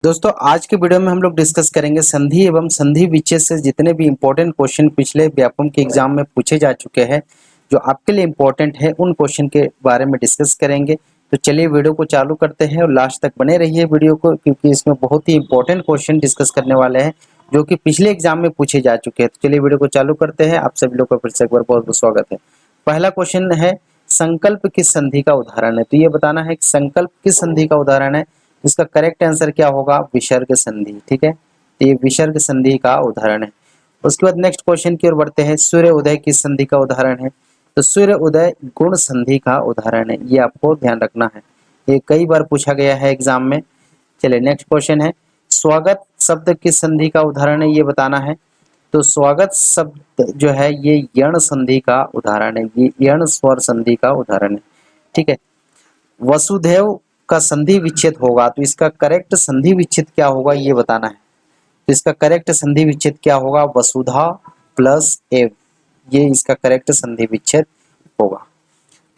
दोस्तों आज के वीडियो में हम लोग डिस्कस करेंगे संधि एवं संधि विच्छेद से जितने भी इंपॉर्टेंट क्वेश्चन पिछले व्यापम के एग्जाम में पूछे जा चुके हैं, जो आपके लिए इंपॉर्टेंट है, उन क्वेश्चन के बारे में डिस्कस करेंगे। तो चलिए वीडियो को चालू करते हैं और लास्ट तक बने रहिए वीडियो को, क्योंकि इसमें बहुत ही इंपॉर्टेंट क्वेश्चन डिस्कस करने वाले हैं जो कि पिछले एग्जाम में पूछे जा चुके हैं। तो चलिए वीडियो को चालू करते हैं। आप सभी लोग का फिर से एक बार बहुत बहुत स्वागत है। पहला क्वेश्चन है, संकल्प किस संधि का उदाहरण है? तो ये बताना है कि संकल्प किस संधि का उदाहरण है। इसका करेक्ट आंसर क्या होगा? विसर्ग संधि। ठीक है, तो ये विसर्ग संधि का उदाहरण है। उसके बाद नेक्स्ट क्वेश्चन की ओर बढ़ते हैं, सूर्य उदय किस संधि का उदाहरण है? तो सूर्य उदय गुण संधि का उदाहरण है, ये आपको ध्यान रखना है, ये कई बार पूछा गया है एग्जाम में। चलिए नेक्स्ट क्वेश्चन है, स्वागत शब्द किस संधि का उदाहरण है? ये बताना है। तो स्वागत शब्द जो है ये यण संधि का उदाहरण है, ये यण स्वर संधि का उदाहरण है। ठीक है, वसुदेव का संधि विच्छेद होगा, तो इसका करेक्ट संधि विच्छेद क्या होगा ये बताना है। तो इसका करेक्ट संधि विच्छेद क्या होगा? वसुधा प्लस एव, ये इसका करेक्ट संधि विच्छेद होगा।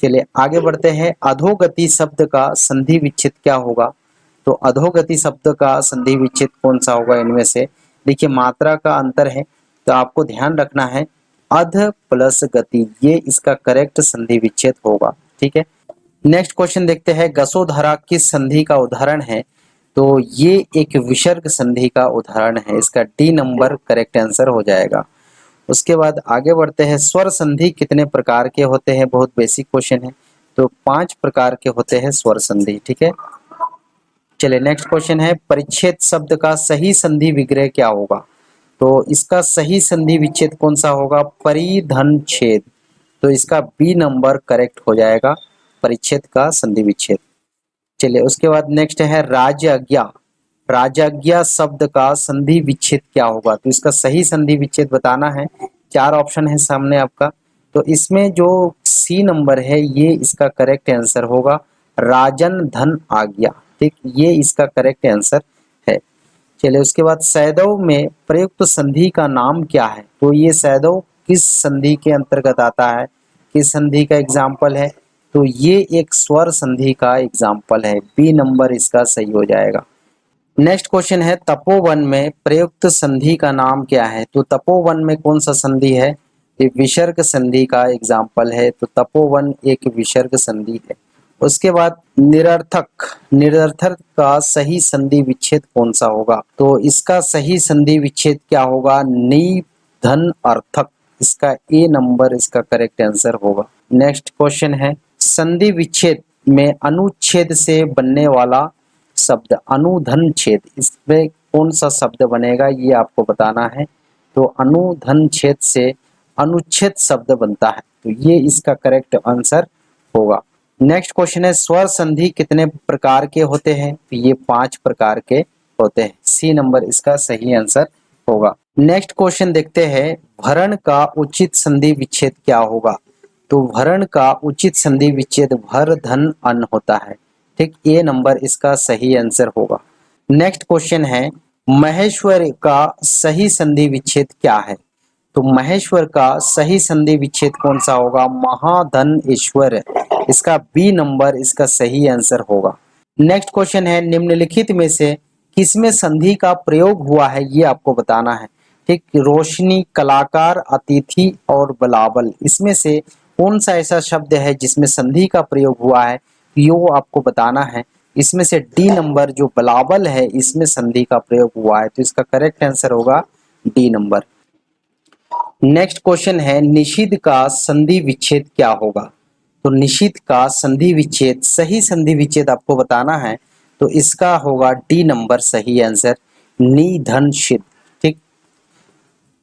चलिए आगे बढ़ते हैं, अधोगति शब्द का संधि विच्छेद क्या होगा? तो अधोगति शब्द का संधि विच्छेद कौन सा होगा इनमें से? देखिए मात्रा का अंतर है, तो आपको ध्यान रखना है, अध प्लस गति, ये इसका करेक्ट संधि विच्छेद होगा। ठीक है, नेक्स्ट क्वेश्चन देखते हैं, गसोधरा किस संधि का उदाहरण है? तो ये एक विसर्ग संधि का उदाहरण है, इसका डी नंबर करेक्ट आंसर हो जाएगा। उसके बाद आगे बढ़ते हैं, स्वर संधि कितने प्रकार के होते हैं? बहुत बेसिक क्वेश्चन है। तो 5 प्रकार के होते हैं स्वर संधि। ठीक है, चलिए नेक्स्ट क्वेश्चन है, परिच्छेद शब्द का सही संधि विग्रह क्या होगा? तो इसका सही संधि विच्छेद कौन सा होगा? परिधन छेद, तो इसका बी नंबर करेक्ट हो जाएगा, परिच्छेद का संधि विच्छेद। चलिए उसके बाद नेक्स्ट है, राजज्ञा, राजज्ञा शब्द का संधि विच्छेद क्या होगा? तो इसका सही संधि विच्छेद बताना है। 4 ऑप्शन है सामने आपका, तो इसमें जो सी नंबर है ये इसका करेक्ट आंसर होगा, राजन धन आज्ञा। ठीक, ये इसका करेक्ट आंसर है। चलिए उसके बाद, सैदव में प्रयुक्त संधि का नाम क्या है? तो ये सैदव किस संधि के अंतर्गत आता है, किस संधि का एग्जाम्पल है? तो ये एक स्वर संधि का एग्जाम्पल है, बी नंबर इसका सही हो जाएगा। नेक्स्ट क्वेश्चन है, तपोवन में प्रयुक्त संधि का नाम क्या है? तो तपोवन में कौन सा संधि है? ये विसर्ग संधि का एग्जाम्पल है, तो तपोवन एक विसर्ग संधि है। उसके बाद निरर्थक, निरर्थक का सही संधि विच्छेद कौन सा होगा? तो इसका सही संधि विच्छेद क्या होगा? नि धन अर्थक, इसका ए नंबर इसका करेक्ट आंसर होगा। नेक्स्ट क्वेश्चन है, संधि विच्छेद में अनुच्छेद से बनने वाला शब्द, अनुधन छेद, इसमें कौन सा शब्द बनेगा ये आपको बताना है। तो अनुधन छेद से अनुच्छेद शब्द बनता है, तो ये इसका करेक्ट आंसर होगा। नेक्स्ट क्वेश्चन है, स्वर संधि कितने प्रकार के होते हैं? तो ये 5 प्रकार के होते हैं, सी नंबर इसका सही आंसर होगा। नेक्स्ट क्वेश्चन देखते हैं, भरण का उचित संधि विच्छेद क्या होगा? तो भरण का उचित संधि विच्छेद भर धन अन्न होता है। ठीक, ए नंबर इसका सही आंसर होगा। नेक्स्ट क्वेश्चन है, महेश्वर का सही संधि विच्छेद क्या है? तो महेश्वर का सही संधि विच्छेद कौन सा होगा? महाधन ईश्वर, इसका बी नंबर इसका सही आंसर होगा। नेक्स्ट क्वेश्चन है, निम्नलिखित में से किसमें संधि का प्रयोग हुआ है ये आपको बताना है। ठीक, रोशनी, कलाकार, अतिथि और बलाबल, इसमें से कौन सा ऐसा शब्द है जिसमें संधि का प्रयोग हुआ है, ये आपको बताना है। इसमें से डी नंबर जो बलाबल है इसमें संधि का प्रयोग हुआ है, तो इसका करेक्ट आंसर होगा डी नंबर। नेक्स्ट क्वेश्चन है, निषिद्ध का संधि विच्छेद क्या होगा? तो निषिद्ध का संधि विच्छेद, सही संधि विच्छेद आपको बताना है, तो इसका होगा डी नंबर सही आंसर, निधनशिद। ठीक,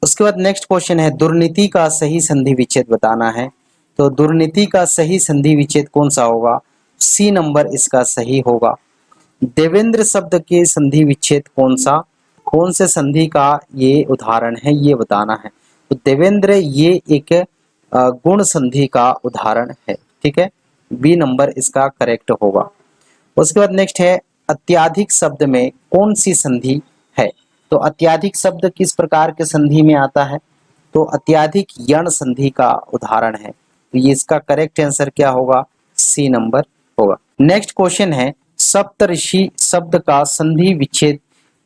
उसके बाद नेक्स्ट क्वेश्चन है, दुर्नीति का सही संधि विच्छेद बताना है। तो दुर्नीति का सही संधि विच्छेद कौन सा होगा? सी नंबर इसका सही होगा। देवेंद्र शब्द के संधि विच्छेद कौन सा, कौन से संधि का ये उदाहरण है ये बताना है। तो देवेंद्र ये एक गुण संधि का उदाहरण है। ठीक है, बी नंबर इसका करेक्ट होगा। उसके बाद नेक्स्ट है, अत्याधिक शब्द में कौन सी संधि है? तो अत्याधिक शब्द किस प्रकार के संधि में आता है? तो अत्याधिक यण संधि का उदाहरण है, तो ये इसका करेक्ट आंसर क्या होगा? सी नंबर होगा। नेक्स्ट क्वेश्चन है, सप्तऋषि शब्द का संधि विच्छेद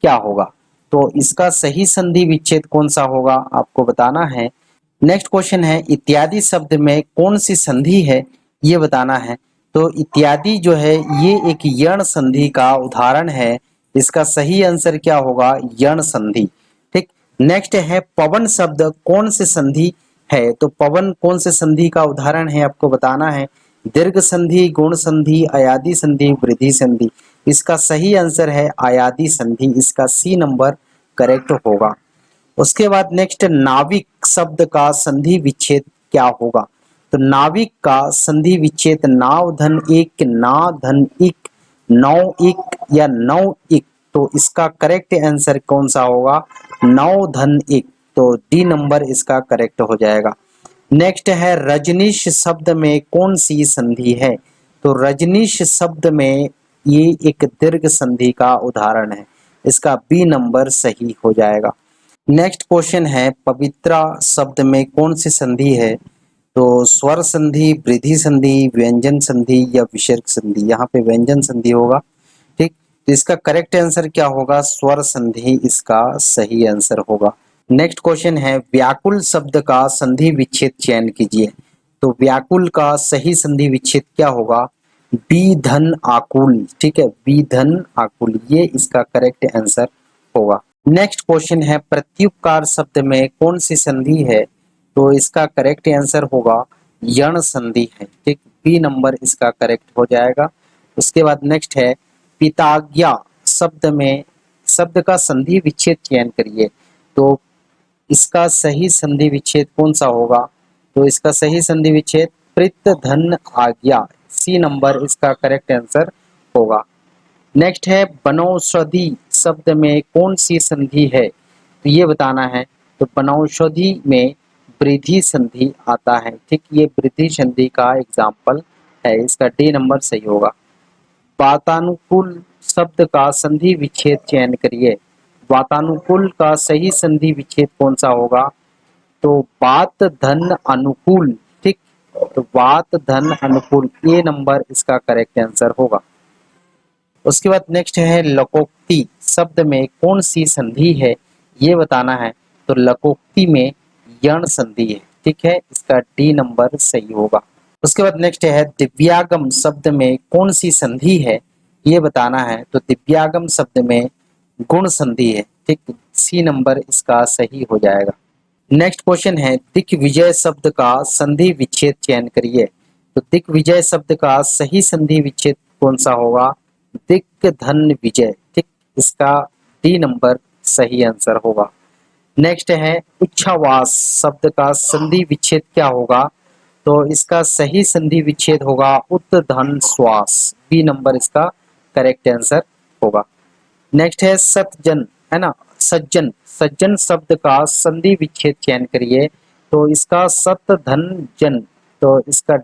क्या होगा? तो इसका सही संधि विच्छेद कौन सा होगा आपको बताना है। नेक्स्ट क्वेश्चन है इत्यादि शब्द में कौन सी संधि है ये बताना है। तो इत्यादि जो है ये एक यण संधि का उदाहरण है। इसका सही आंसर क्या होगा? यण संधि। ठीक। नेक्स्ट है पवन शब्द कौन से संधि है? तो पवन कौन से संधि का उदाहरण है आपको बताना है। दीर्घ संधि, गुण संधि, अयादि संधि, वृद्धि संधि। इसका सही आंसर है अयादि संधि। इसका सी नंबर करेक्ट होगा। उसके बाद नेक्स्ट नाविक शब्द का संधि विच्छेद क्या होगा? तो नाविक का संधि विच्छेद नाव धन एक, ना धन इक, नौ इक या नौ इक। तो इसका करेक्ट आंसर कौन सा होगा? नौ धन इक। तो डी नंबर इसका करेक्ट हो जाएगा। नेक्स्ट है रजनीश शब्द में कौन सी संधि है? तो रजनीश शब्द में ये एक दीर्घ संधि का उदाहरण है। इसका बी नंबर सही हो जाएगा। नेक्स्ट क्वेश्चन है पवित्रा शब्द में कौन सी संधि है? तो स्वर संधि, वृद्धि संधि, व्यंजन संधि या विसर्ग संधि। यहाँ पे व्यंजन संधि होगा। ठीक। तो इसका करेक्ट आंसर क्या होगा? स्वर संधि इसका सही आंसर होगा। नेक्स्ट क्वेश्चन है व्याकुल शब्द का संधि विच्छेद चयन कीजिए। तो व्याकुल का सही संधि विच्छेद क्या होगा? बी धन आकुल। ठीक है, बी धन आकुल ये इसका करेक्ट आंसर होगा। नेक्स्ट क्वेश्चन है प्रत्युपकार शब्द में कौन सी संधि है? तो इसका करेक्ट आंसर होगा यण संधि है। ठीक, बी नंबर इसका करेक्ट हो जाएगा। उसके बाद नेक्स्ट है पिताज्ञा शब्द में शब्द का संधि विच्छेद चयन करिए। तो इसका सही संधि विच्छेद कौन सा होगा? तो इसका सही संधि विच्छेद प्रित धन आज्ञा। सी नंबर इसका करेक्ट आंसर होगा। नेक्स्ट है बनौषधि शब्द में कौन सी संधि है? तो ये बताना है। तो बनौषधि में वृद्धि संधि आता है। ठीक, ये वृद्धि संधि का एग्जाम्पल है। इसका डी नंबर सही होगा। वातानुकूल शब्द का संधि विच्छेद चयन करिए। वातानुकूल का सही संधि विच्छेद कौन सा होगा? तो वात धन अनुकूल। ठीक, तो वात धन अनुकूल ये नंबर इसका करेक्ट आंसर होगा। उसके बाद नेक्स्ट है लकोक्ति शब्द में कौन सी संधि है ये बताना है। तो लकोक्ति में यण संधि है। ठीक है, इसका डी नंबर सही होगा। उसके बाद नेक्स्ट है दिव्यागम शब्द में कौन सी संधि है ये बताना है। तो दिव्यागम शब्द में गुण संधि है। ठीक, सी नंबर इसका सही हो जाएगा। नेक्स्ट क्वेश्चन है दिग्विजय शब्द का संधि विच्छेद चयन करिए। तो दिग्विजय शब्द का सही संधि विच्छेद कौन सा होगा? दिक धन विजय। ठीक, इसका डी नंबर सही आंसर होगा। नेक्स्ट है उच्छ्वास शब्द का संधि विच्छेद क्या होगा? तो इसका सही संधि विच्छेद होगा उत धन श्वास। बी नंबर इसका करेक्ट आंसर होगा। नेक्स्ट है सतजन, है ना, सज्जन। सज्जन शब्द का संधि विच्छेद चयन करिए। तो इसका सत धन जन। तो इसका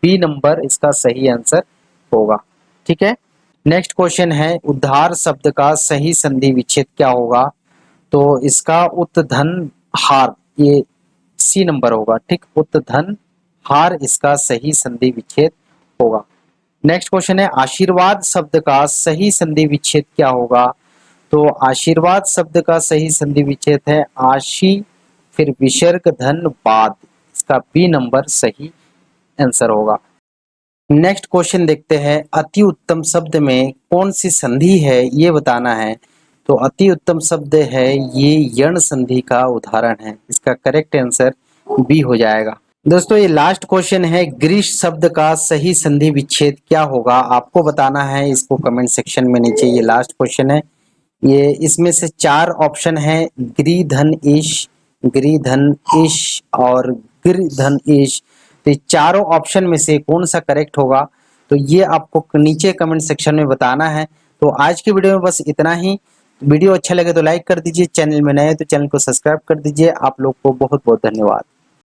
बी नंबर इसका सही आंसर होगा। ठीक है। नेक्स्ट क्वेश्चन है उद्धार शब्द का सही संधि विच्छेद क्या होगा? तो इसका उत धन हार ये सी नंबर होगा। ठीक, उत धन हार इसका सही संधि विच्छेद होगा। नेक्स्ट क्वेश्चन है आशीर्वाद शब्द का सही संधि विच्छेद क्या होगा? तो आशीर्वाद शब्द का सही संधि विच्छेद है आशी फिर विसर्ग धन बाद। इसका बी नंबर सही आंसर होगा। नेक्स्ट क्वेश्चन देखते हैं अति उत्तम शब्द में कौन सी संधि है ये बताना है। तो अति उत्तम शब्द है ये यण संधि का उदाहरण है। इसका करेक्ट आंसर बी हो जाएगा। दोस्तों ये लास्ट क्वेश्चन है ग्रीस शब्द का सही संधि विच्छेद क्या होगा आपको बताना है। इसको कमेंट सेक्शन में नीचे, ये लास्ट क्वेश्चन है। ये इसमें से 4 ऑप्शन है ग्री धन ईश, ग्री धन ईश और गिर धन ईश। तो चारों ऑप्शन में से कौन सा करेक्ट होगा? तो ये आपको नीचे कमेंट सेक्शन में बताना है। तो आज की वीडियो में बस इतना ही। वीडियो अच्छा लगे तो लाइक कर दीजिए, चैनल में नए हैं तो चैनल को सब्सक्राइब कर दीजिए। आप लोग को बहुत बहुत धन्यवाद।